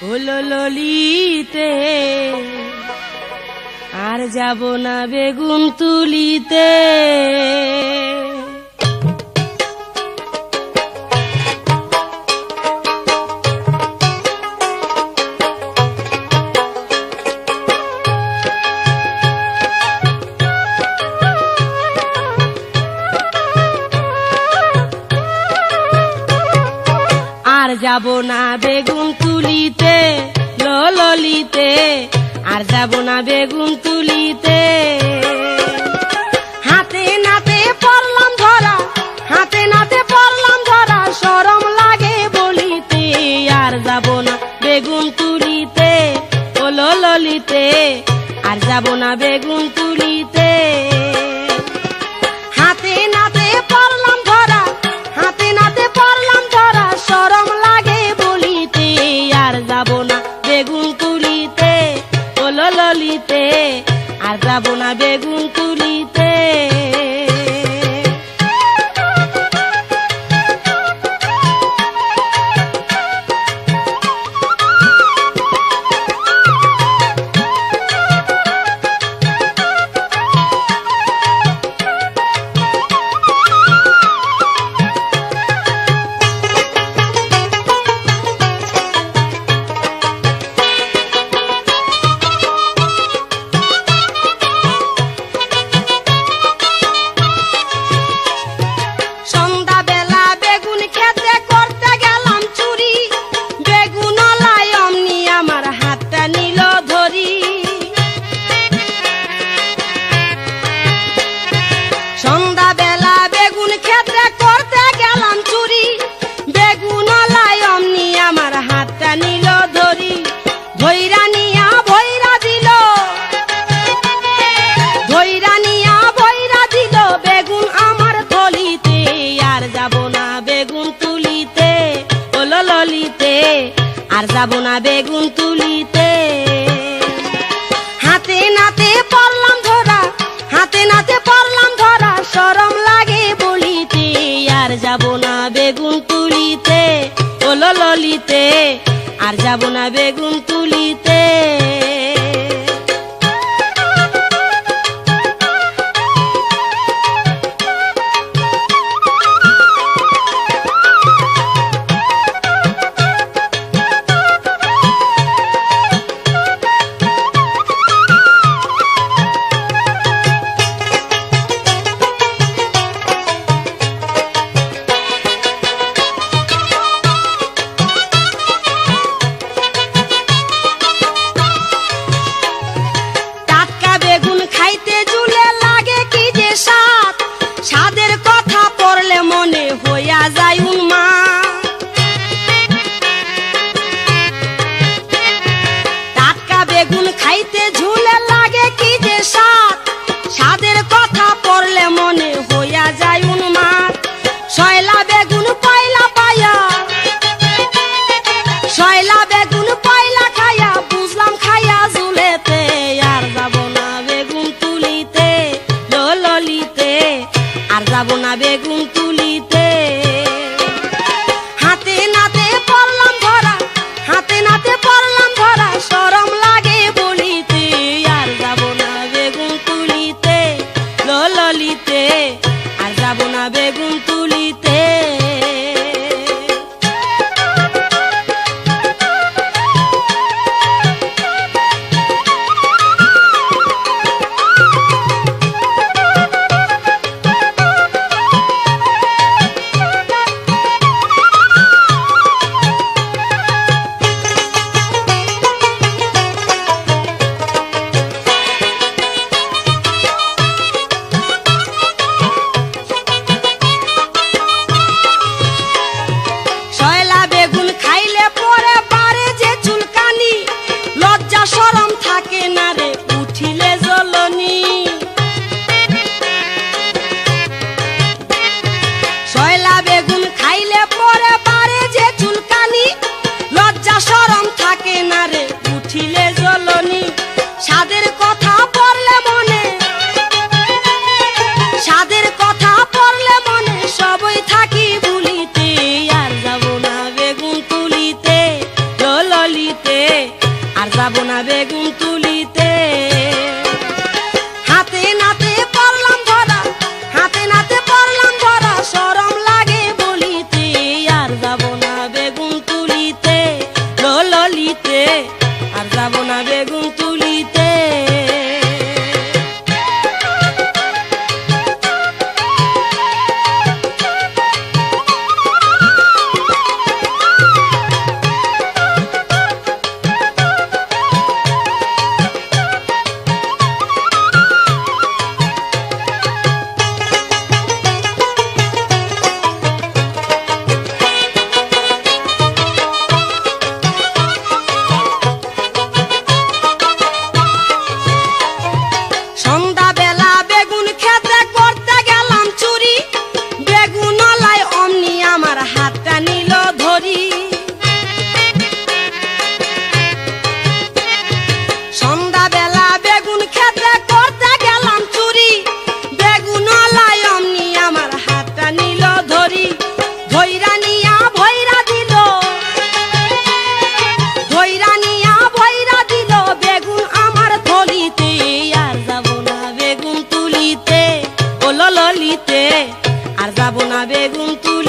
হলো ললিতে আর যাব না বেগুন তুলিতে। আর যাব না বেগুন তুলিতে ললিতে, আর যাব না বেগুন তুলিতে। হাতে নাতে পড়লাম ধরা, হাতে নাতে পড়লাম ধরা, শরম লাগে বলিতে। আর যাব না বেগুন তুলিতে ললিতে, আর যাব না বেগুন তুলিতে। হাতে নাতে পড়লাম ধরা, হাতে নাতে পড়লাম ধরা, শরম লাগে বলিতে। আর যাব না বেগুন তুলিতে ললিতে, আর যাব না বেগুন তুলিতে। আর যাব না বেগুন তুলিতে। হাতে নাতে পড়লাম ধরা, হাতে নাতে পড়লাম ধরা, শরম লাগে বলিতে। আর যাব না বেগুন তুলিতে ললিতে, আর যাব না বেগুন তুলিতে। বেগুন খাইতে ঝুলে লাগে কি যে স্বাদ, স্বাদের কথা পড়লে মনে হইয়া যায় উন্মাদ। শয়লা বেগুন পয়লা পায়া, শয়লা বেগুন পয়লা খায়া, বুঝলাম খায়া ঝুলেতে। আর যাব না বেগুন তুলিতে ললিতে, আর যাব না বেগুন তুলিতে। হাতে নাতে পড়লাম ধরা, হাতে নাতে পড়লাম ধরা, শরম লাগে বলিতে। আর যাব না বেগুন তুলিতে ললিতে, আর যাব না বেগুন তুলিতে। ললিতে যাব না বেগুন তুলিতে। হাতে নাতে পড়লাম ধরা, হাতে নাতে পড়লাম ধরা, শরম লাগে বলিতে, আর যাব না বেগুন তুলিতে, ললিতে, আর যাব না বেগুন তুলিতে। আর যাব না বেগুন তুলিতে।